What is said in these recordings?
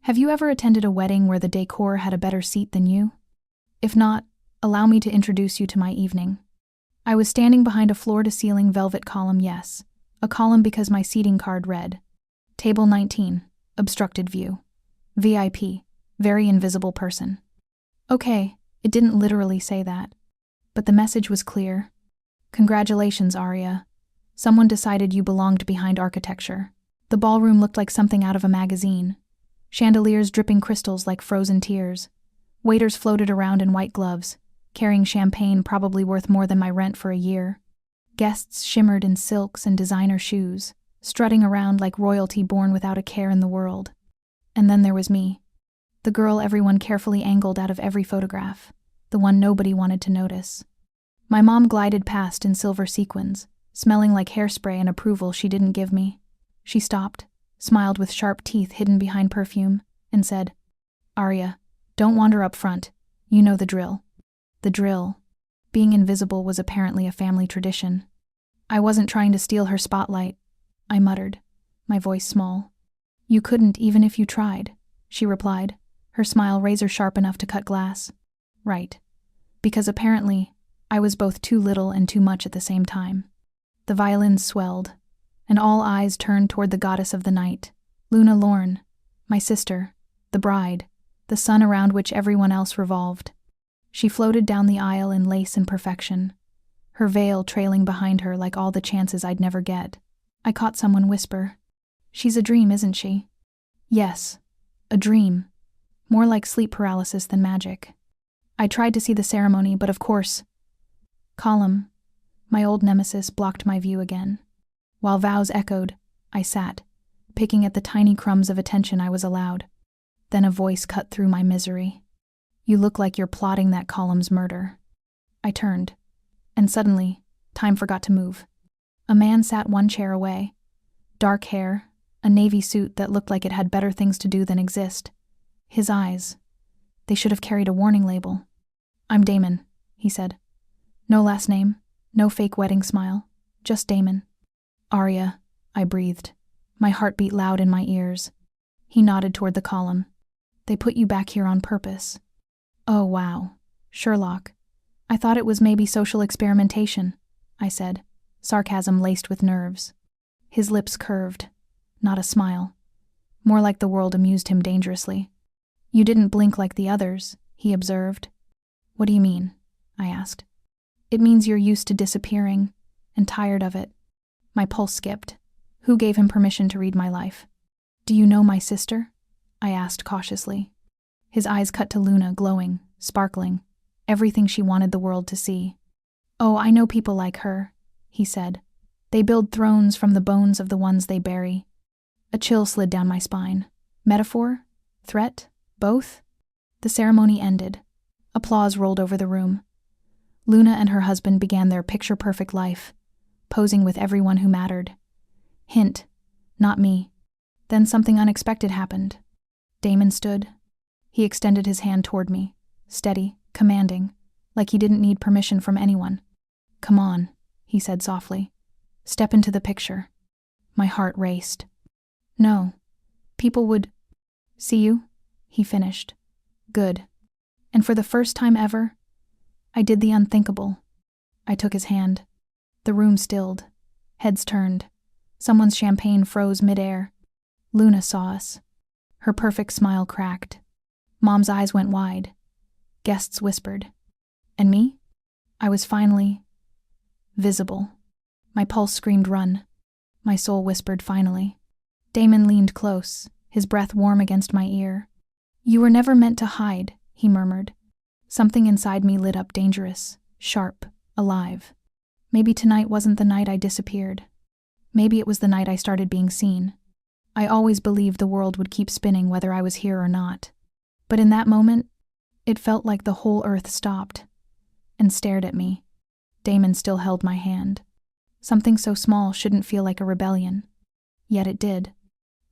Have you ever attended a wedding where the decor had a better seat than you? If not, allow me to introduce you to my evening. I was standing behind a floor-to-ceiling velvet column, yes. A column because my seating card read, Table 19, obstructed view. VIP, very invisible person. Okay, it didn't literally say that. But the message was clear. Congratulations, Arya. Someone decided you belonged behind architecture. The ballroom looked like something out of a magazine. Chandeliers dripping crystals like frozen tears. Waiters floated around in white gloves, carrying champagne probably worth more than my rent for a year. Guests shimmered in silks and designer shoes, strutting around like royalty born without a care in the world. And then there was me, the girl everyone carefully angled out of every photograph, the one nobody wanted to notice. My mom glided past in silver sequins, smelling like hairspray and approval she didn't give me. She stopped, smiled with sharp teeth hidden behind perfume, and said, Arya, don't wander up front. You know the drill. The drill. Being invisible was apparently a family tradition. I wasn't trying to steal her spotlight, I muttered, my voice small. You couldn't even if you tried, she replied, her smile razor-sharp enough to cut glass. Right. Because apparently, I was both too little and too much at the same time. The violins swelled, and all eyes turned toward the goddess of the night, Luna Lorne, my sister, the bride, the sun around which everyone else revolved. She floated down the aisle in lace and perfection, her veil trailing behind her like all the chances I'd never get. I caught someone whisper, She's a dream, isn't she? Yes, a dream. More like sleep paralysis than magic. I tried to see the ceremony, but of course, Column, my old nemesis, blocked my view again. While vows echoed, I sat, picking at the tiny crumbs of attention I was allowed. Then a voice cut through my misery. You look like you're plotting that column's murder. I turned, and suddenly, time forgot to move. A man sat one chair away. Dark hair, a navy suit that looked like it had better things to do than exist. His eyes, they should have carried a warning label. I'm Damon, he said. No last name, no fake wedding smile, just Damon. Arya, I breathed, my heart beat loud in my ears. He nodded toward the column. They put you back here on purpose. Oh, wow. Sherlock. I thought it was maybe social experimentation, I said, sarcasm laced with nerves. His lips curved. Not a smile. More like the world amused him dangerously. You didn't blink like the others, he observed. What do you mean? I asked. It means you're used to disappearing, and tired of it. My pulse skipped. Who gave him permission to read my life? Do you know my sister? I asked cautiously. His eyes cut to Luna, glowing, sparkling, everything she wanted the world to see. Oh, I know people like her, he said. They build thrones from the bones of the ones they bury. A chill slid down my spine. Metaphor? Threat? Both? The ceremony ended. Applause rolled over the room. Luna and her husband began their picture-perfect life, posing with everyone who mattered. Hint, not me. Then something unexpected happened. Damon stood. He extended his hand toward me, steady, commanding, like he didn't need permission from anyone. Come on, he said softly. Step into the picture. My heart raced. No. People would see you, he finished. Good. And for the first time ever, I did the unthinkable. I took his hand. The room stilled. Heads turned. Someone's champagne froze midair. Luna saw us. Her perfect smile cracked. Mom's eyes went wide. Guests whispered. And me? I was finally visible. My pulse screamed run. My soul whispered finally. Damon leaned close, his breath warm against my ear. You were never meant to hide, he murmured. Something inside me lit up dangerous, sharp, alive. Maybe tonight wasn't the night I disappeared. Maybe it was the night I started being seen. I always believed the world would keep spinning whether I was here or not. But in that moment, it felt like the whole earth stopped and stared at me. Damon still held my hand. Something so small shouldn't feel like a rebellion. Yet it did.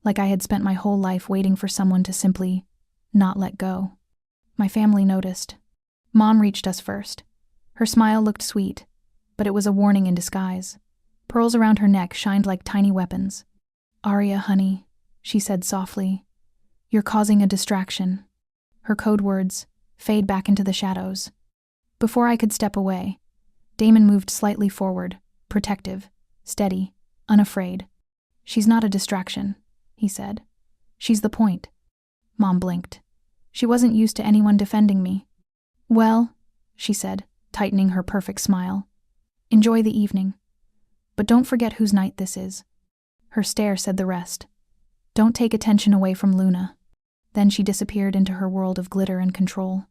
Like I had spent my whole life waiting for someone to simply not let go. My family noticed. Mom reached us first. Her smile looked sweet, but it was a warning in disguise. Pearls around her neck shined like tiny weapons. Arya, honey, she said softly. You're causing a distraction. Her code words fade back into the shadows. Before I could step away, Damon moved slightly forward, protective, steady, unafraid. She's not a distraction, he said. She's the point. Mom blinked. She wasn't used to anyone defending me. Well, she said, tightening her perfect smile. Enjoy the evening. But don't forget whose night this is. Her stare said the rest. Don't take attention away from Luna. Then she disappeared into her world of glitter and control.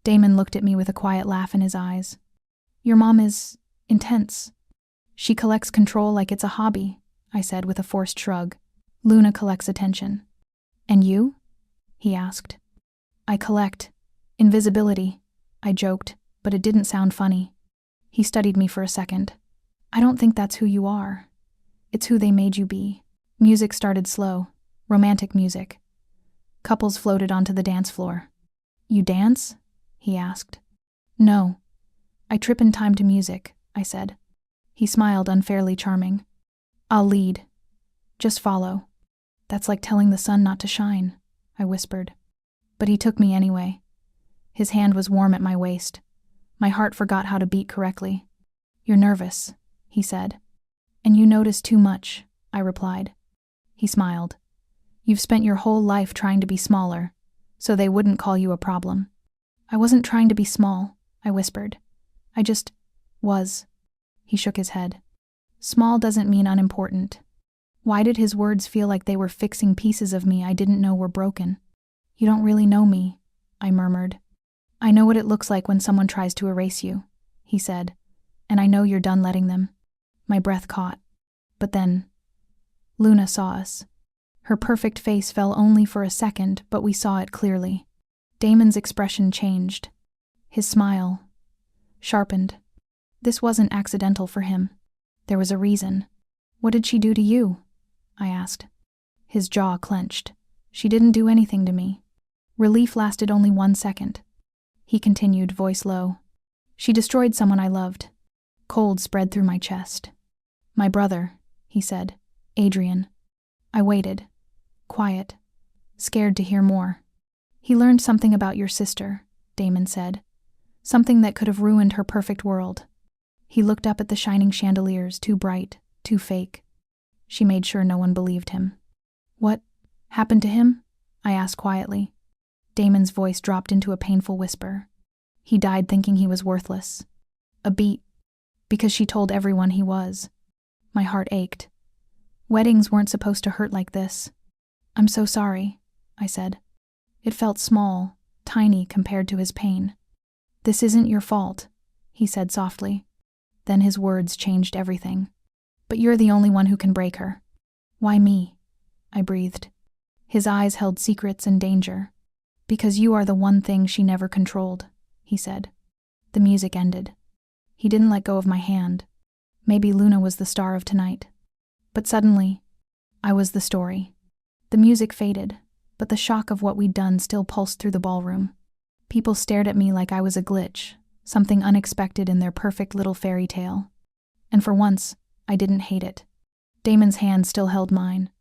Damon looked at me with a quiet laugh in his eyes. Your mom is intense. She collects control like it's a hobby, I said with a forced shrug. Luna collects attention. And you? He asked. I collect invisibility, I joked, but it didn't sound funny. He studied me for a second. I don't think that's who you are. It's who they made you be. Music started slow, romantic music. Couples floated onto the dance floor. You dance? He asked. No. I trip in time to music, I said. He smiled, unfairly charming. I'll lead. Just follow. That's like telling the sun not to shine, I whispered. But he took me anyway. His hand was warm at my waist. My heart forgot how to beat correctly. You're nervous, he said. And you notice too much, I replied. He smiled. You've spent your whole life trying to be smaller, so they wouldn't call you a problem. I wasn't trying to be small, I whispered. I just was. He shook his head. Small doesn't mean unimportant. Why did his words feel like they were fixing pieces of me I didn't know were broken? You don't really know me, I murmured. I know what it looks like when someone tries to erase you, he said, and I know you're done letting them. My breath caught. But then, Luna saw us. Her perfect face fell only for a second, but we saw it clearly. Damon's expression changed. His smile sharpened. This wasn't accidental for him. There was a reason. What did she do to you? I asked. His jaw clenched. She didn't do anything to me. Relief lasted only 1 second. He continued, voice low. She destroyed someone I loved. Cold spread through my chest. My brother, he said. Adrian. I waited. Quiet. Scared to hear more. He learned something about your sister, Damon said. Something that could have ruined her perfect world. He looked up at the shining chandeliers, too bright, too fake. She made sure no one believed him. What happened to him? I asked quietly. Damon's voice dropped into a painful whisper. He died thinking he was worthless. A beat. Because she told everyone he was. My heart ached. Weddings weren't supposed to hurt like this. I'm so sorry, I said. It felt small, tiny compared to his pain. This isn't your fault, he said softly. Then his words changed everything. But you're the only one who can break her. Why me? I breathed. His eyes held secrets and danger. Because you are the one thing she never controlled, he said. The music ended. He didn't let go of my hand. Maybe Luna was the star of tonight. But suddenly, I was the story. The music faded, but the shock of what we'd done still pulsed through the ballroom. People stared at me like I was a glitch, something unexpected in their perfect little fairy tale. And for once, I didn't hate it. Damon's hand still held mine.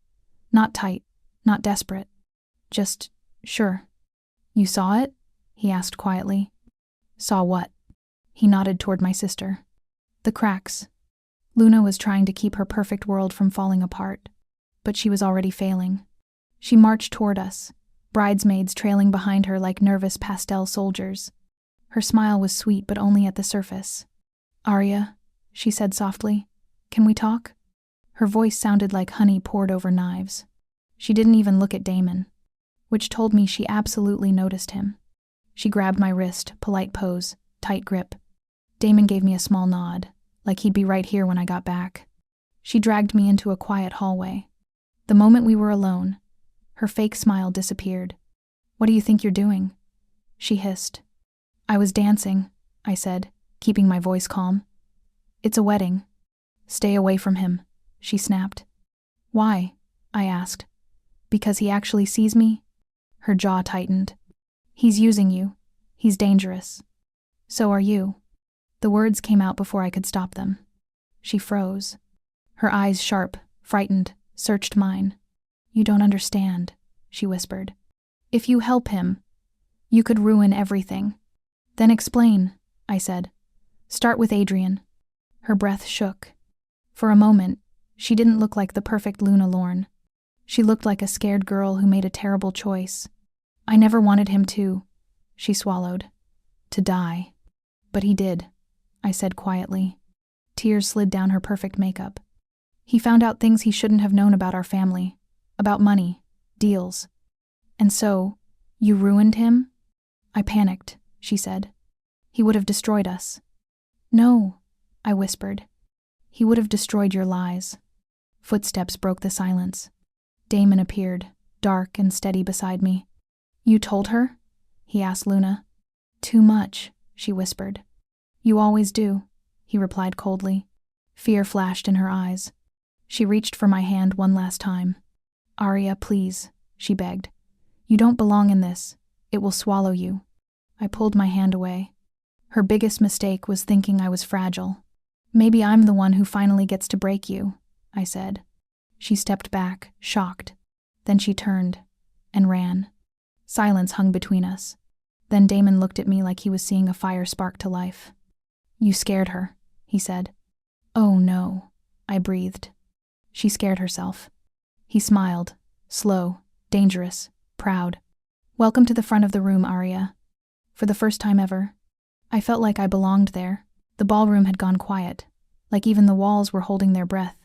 Not tight, not desperate. Just, sure. You saw it? He asked quietly. Saw what? He nodded toward my sister. The cracks. Luna was trying to keep her perfect world from falling apart, but she was already failing. She marched toward us, bridesmaids trailing behind her like nervous pastel soldiers. Her smile was sweet, but only at the surface. Arya, she said softly, can we talk? Her voice sounded like honey poured over knives. She didn't even look at Damon, which told me she absolutely noticed him. She grabbed my wrist, polite pose, tight grip. Damon gave me a small nod, like he'd be right here when I got back. She dragged me into a quiet hallway. The moment we were alone, her fake smile disappeared. What do you think you're doing? She hissed. I was dancing, I said, keeping my voice calm. It's a wedding. Stay away from him, she snapped. Why? I asked. Because he actually sees me? Her jaw tightened. He's using you. He's dangerous. So are you. The words came out before I could stop them. She froze. Her eyes, sharp, frightened, searched mine. You don't understand, she whispered. If you help him, you could ruin everything. Then explain, I said. Start with Adrian. Her breath shook. For a moment, she didn't look like the perfect Luna Lorne. She looked like a scared girl who made a terrible choice. I never wanted him to, she swallowed, to die. But he did, I said quietly. Tears slid down her perfect makeup. He found out things he shouldn't have known about our family, about money, deals. And so, you ruined him? I panicked, she said. He would have destroyed us. No, I whispered. He would have destroyed your lies. Footsteps broke the silence. Damon appeared, dark and steady beside me. You told her? He asked Luna. Too much, she whispered. You always do, he replied coldly. Fear flashed in her eyes. She reached for my hand one last time. Arya, please, she begged. You don't belong in this. It will swallow you. I pulled my hand away. Her biggest mistake was thinking I was fragile. Maybe I'm the one who finally gets to break you, I said. She stepped back, shocked. Then she turned and ran. Silence hung between us. Then Damon looked at me like he was seeing a fire spark to life. You scared her, he said. Oh no, I breathed. She scared herself. He smiled, slow, dangerous, proud. Welcome to the front of the room, Arya. For the first time ever, I felt like I belonged there. The ballroom had gone quiet, like even the walls were holding their breath.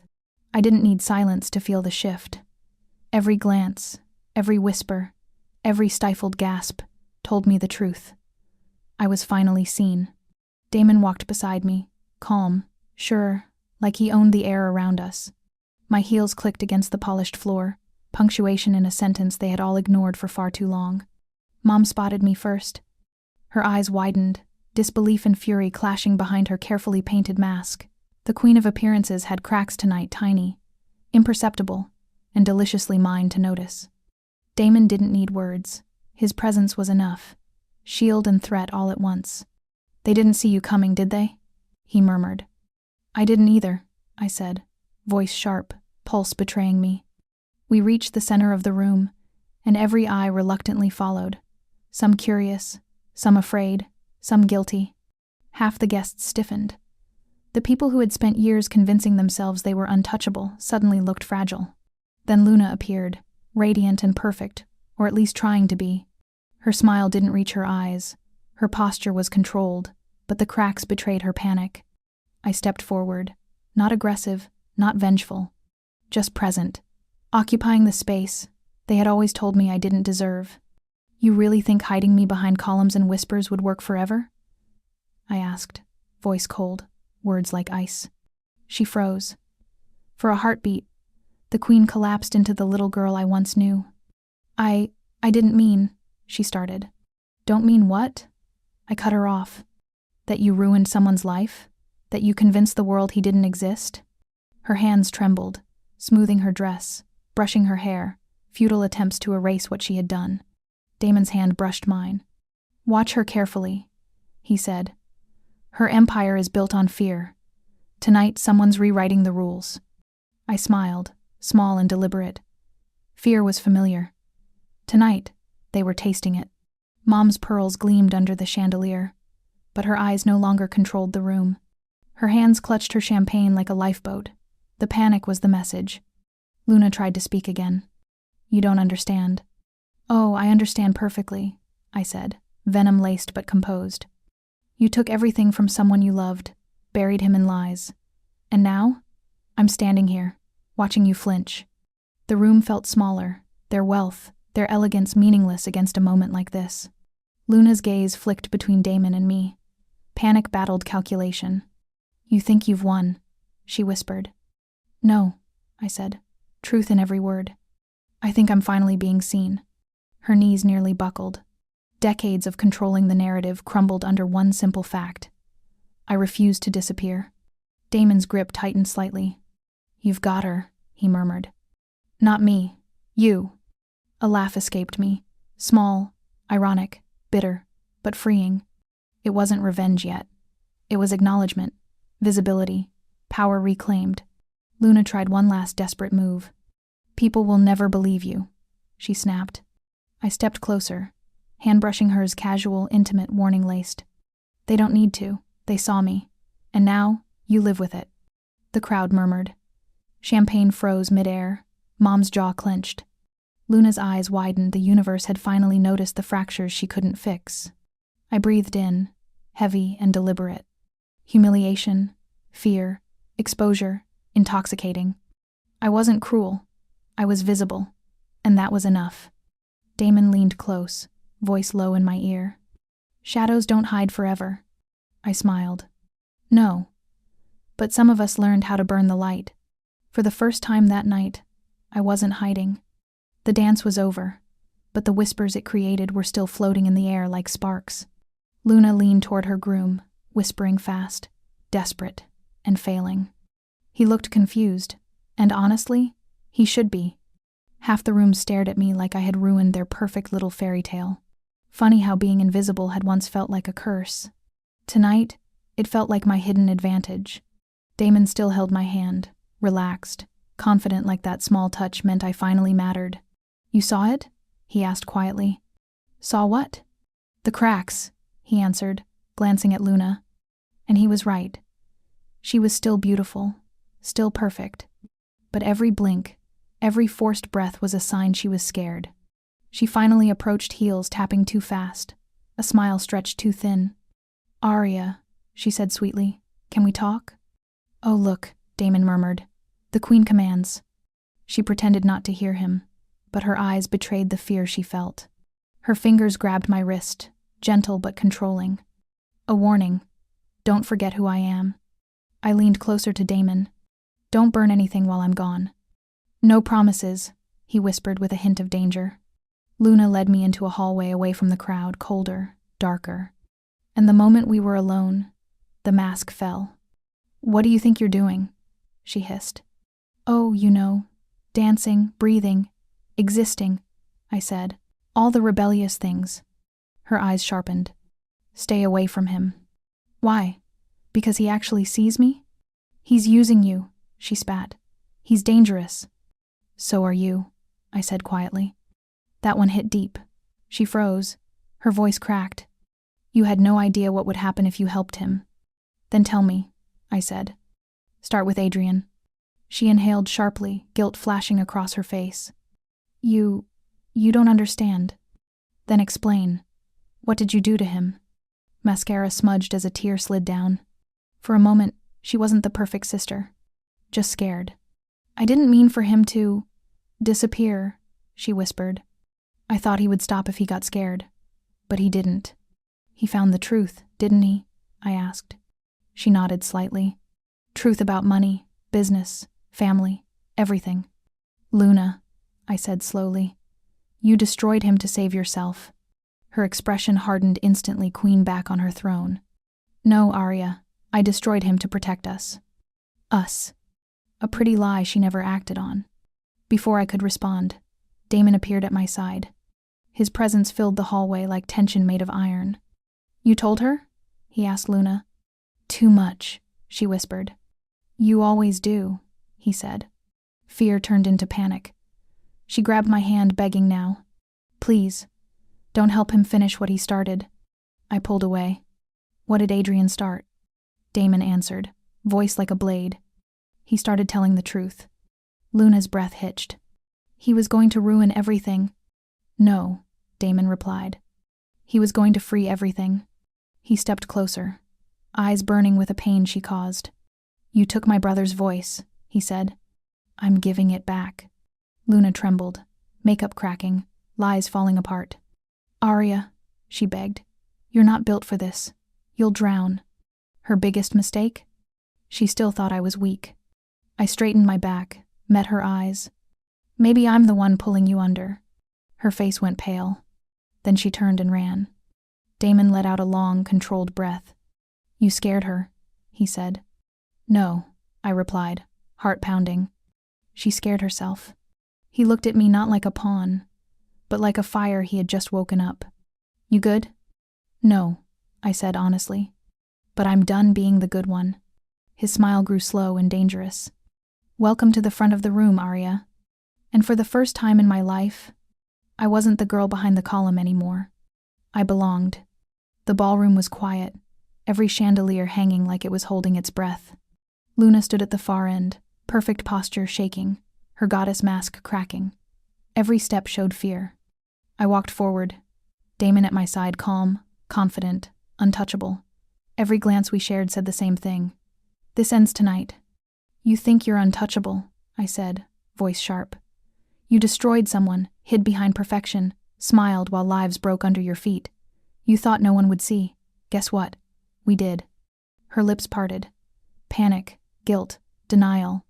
I didn't need silence to feel the shift. Every glance, every whisper, every stifled gasp told me the truth. I was finally seen. Damon walked beside me, calm, sure, like he owned the air around us. My heels clicked against the polished floor, punctuation in a sentence they had all ignored for far too long. Mom spotted me first. Her eyes widened, disbelief and fury clashing behind her carefully painted mask. The queen of appearances had cracks tonight, tiny, imperceptible, and deliciously mine to notice. Damon didn't need words. His presence was enough. Shield and threat all at once. They didn't see you coming, did they? He murmured. I didn't either, I said, voice sharp, pulse betraying me. We reached the center of the room, and every eye reluctantly followed. Some curious, some afraid, some guilty. Half the guests stiffened. The people who had spent years convincing themselves they were untouchable suddenly looked fragile. Then Luna appeared, radiant and perfect, or at least trying to be. Her smile didn't reach her eyes. Her posture was controlled, but the cracks betrayed her panic. I stepped forward, not aggressive, not vengeful, just present, occupying the space they had always told me I didn't deserve. You really think hiding me behind columns and whispers would work forever? I asked, voice cold, words like ice. She froze. For a heartbeat, the queen collapsed into the little girl I once knew. I didn't mean, she started. Don't mean what? I cut her off. That you ruined someone's life? That you convinced the world he didn't exist? Her hands trembled, smoothing her dress, brushing her hair, futile attempts to erase what she had done. Damon's hand brushed mine. Watch her carefully, he said. Her empire is built on fear. Tonight, someone's rewriting the rules. I smiled, small and deliberate. Fear was familiar. Tonight, they were tasting it. Mom's pearls gleamed under the chandelier, but her eyes no longer controlled the room. Her hands clutched her champagne like a lifeboat. The panic was the message. Luna tried to speak again. You don't understand. Oh, I understand perfectly, I said, venom-laced but composed. You took everything from someone you loved, buried him in lies. And now? I'm standing here, watching you flinch. The room felt smaller, their wealth, their elegance meaningless against a moment like this. Luna's gaze flicked between Damon and me. Panic battled calculation. You think you've won, she whispered. No, I said, truth in every word. I think I'm finally being seen. Her knees nearly buckled. Decades of controlling the narrative crumbled under one simple fact. I refused to disappear. Damon's grip tightened slightly. You've got her, he murmured. Not me. You. A laugh escaped me. Small, ironic, bitter, but freeing. It wasn't revenge yet. It was acknowledgement, visibility, power reclaimed. Luna tried one last desperate move. People will never believe you, she snapped. I stepped closer, hand brushing hers casual, intimate, warning-laced. They don't need to. They saw me. And now, you live with it. The crowd murmured. Champagne froze midair. Mom's jaw clenched. Luna's eyes widened. The universe had finally noticed the fractures she couldn't fix. I breathed in, heavy and deliberate. Humiliation, fear, exposure, intoxicating. I wasn't cruel. I was visible. And that was enough. Damon leaned close, voice low in my ear. Shadows don't hide forever. I smiled. No. But some of us learned how to burn the light. For the first time that night, I wasn't hiding. The dance was over, but the whispers it created were still floating in the air like sparks. Luna leaned toward her groom, whispering fast, desperate, and failing. He looked confused, and honestly, he should be. Half the room stared at me like I had ruined their perfect little fairy tale. Funny how being invisible had once felt like a curse. Tonight, it felt like my hidden advantage. Damon still held my hand, relaxed, confident like that small touch meant I finally mattered. You saw it? He asked quietly. Saw what? The cracks, he answered, glancing at Luna. And he was right. She was still beautiful, still perfect. But every blink, every forced breath was a sign she was scared. She finally approached heels, tapping too fast. A smile stretched too thin. Arya, she said sweetly, can we talk? Oh, look, Damon murmured. The Queen commands. She pretended not to hear him, but her eyes betrayed the fear she felt. Her fingers grabbed my wrist, gentle but controlling. A warning. Don't forget who I am. I leaned closer to Damon. Don't burn anything while I'm gone. No promises, he whispered with a hint of danger. Luna led me into a hallway away from the crowd, colder, darker. And the moment we were alone, the mask fell. What do you think you're doing? She hissed. Oh, you know, dancing, breathing, existing, I said. All the rebellious things. Her eyes sharpened. Stay away from him. Why? Because he actually sees me? He's using you, she spat. He's dangerous. So are you, I said quietly. That one hit deep. She froze. Her voice cracked. You had no idea what would happen if you helped him. Then tell me, I said. Start with Adrian. She inhaled sharply, guilt flashing across her face. You don't understand. Then explain. What did you do to him? Mascara smudged as a tear slid down. For a moment, she wasn't the perfect sister. Just scared. I didn't mean for him to disappear, she whispered. I thought he would stop if he got scared. But he didn't. He found the truth, didn't he? I asked. She nodded slightly. Truth about money, business, family, everything. Luna, I said slowly. You destroyed him to save yourself. Her expression hardened instantly, queen back on her throne. No, Arya, I destroyed him to protect us. Us. A pretty lie she never acted on. Before I could respond, Damon appeared at my side. His presence filled the hallway like tension made of iron. You told her? He asked Luna. Too much, she whispered. You always do, he said. Fear turned into panic. She grabbed my hand, begging now. Please, don't help him finish what he started. I pulled away. What did Adrian start? Damon answered, voice like a blade. He started telling the truth. Luna's breath hitched. He was going to ruin everything. No, Damon replied. He was going to free everything. He stepped closer, eyes burning with the pain she caused. You took my brother's voice, he said. I'm giving it back. Luna trembled, makeup cracking, lies falling apart. Arya, she begged, you're not built for this. You'll drown. Her biggest mistake? She still thought I was weak. I straightened my back, met her eyes. Maybe I'm the one pulling you under. Her face went pale. Then she turned and ran. Damon let out a long, controlled breath. You scared her, he said. No, I replied, heart pounding. She scared herself. He looked at me not like a pawn, but like a fire he had just woken up. You good? No, I said honestly. But I'm done being the good one. His smile grew slow and dangerous. Welcome to the front of the room, Arya. And for the first time in my life, I wasn't the girl behind the column anymore. I belonged. The ballroom was quiet, every chandelier hanging like it was holding its breath. Luna stood at the far end, perfect posture shaking, her goddess mask cracking. Every step showed fear. I walked forward, Damon at my side, calm, confident, untouchable. Every glance we shared said the same thing. This ends tonight. You think you're untouchable, I said, voice sharp. You destroyed someone, hid behind perfection, smiled while lives broke under your feet. You thought no one would see. Guess what? We did. Her lips parted. Panic, guilt, denial.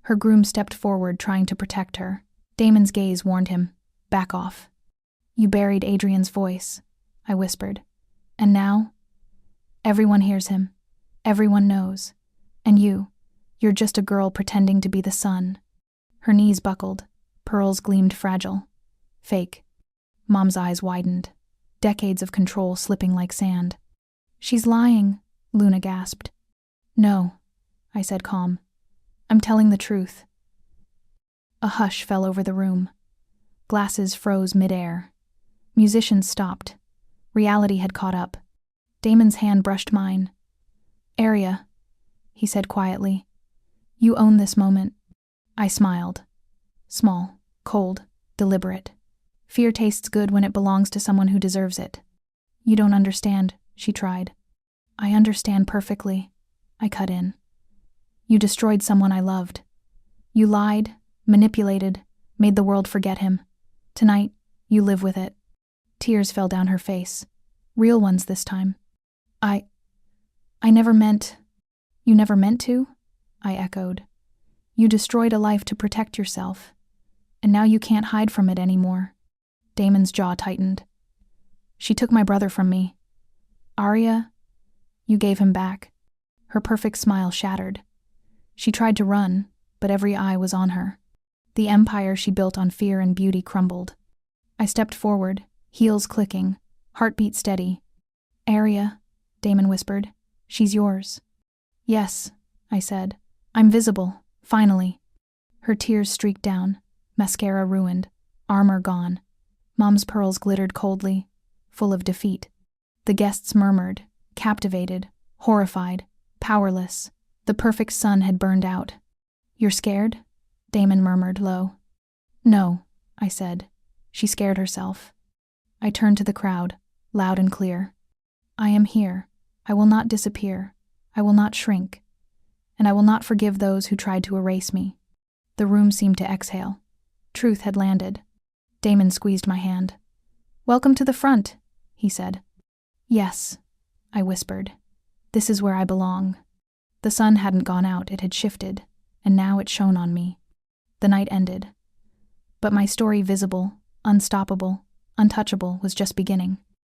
Her groom stepped forward, trying to protect her. Damon's gaze warned him. Back off. You buried Adrian's voice, I whispered. And now? Everyone hears him. Everyone knows. And you're just a girl pretending to be the sun. Her knees buckled. Pearls gleamed fragile. Fake. Mom's eyes widened. Decades of control slipping like sand. She's lying, Luna gasped. No, I said calm. I'm telling the truth. A hush fell over the room. Glasses froze midair. Musicians stopped. Reality had caught up. Damon's hand brushed mine. Aria, he said quietly. You own this moment. I smiled. Small, cold, deliberate. Fear tastes good when it belongs to someone who deserves it. You don't understand, she tried. I understand perfectly, I cut in. You destroyed someone I loved. You lied, manipulated, made the world forget him. Tonight, you live with it. Tears fell down her face. Real ones this time. I never meant... You never meant to? I echoed. You destroyed a life to protect yourself. And now you can't hide from it anymore. Damon's jaw tightened. She took my brother from me. Aria, you gave him back. Her perfect smile shattered. She tried to run, but every eye was on her. The empire she built on fear and beauty crumbled. I stepped forward, heels clicking, heartbeat steady. Aria, Damon whispered. She's yours. Yes, I said. I'm visible, finally. Her tears streaked down, mascara ruined, armor gone. Mom's pearls glittered coldly, full of defeat. The guests murmured, captivated, horrified, powerless. The perfect sun had burned out. You're scared? Damon murmured low. No, I said. She scared herself. I turned to the crowd, loud and clear. I am here. I will not disappear. I will not shrink. And I will not forgive those who tried to erase me. The room seemed to exhale. Truth had landed. Damon squeezed my hand. Welcome to the front, he said. Yes, I whispered. This is where I belong. The sun hadn't gone out, it had shifted, and now it shone on me. The night ended. But my story, visible, unstoppable, untouchable, was just beginning.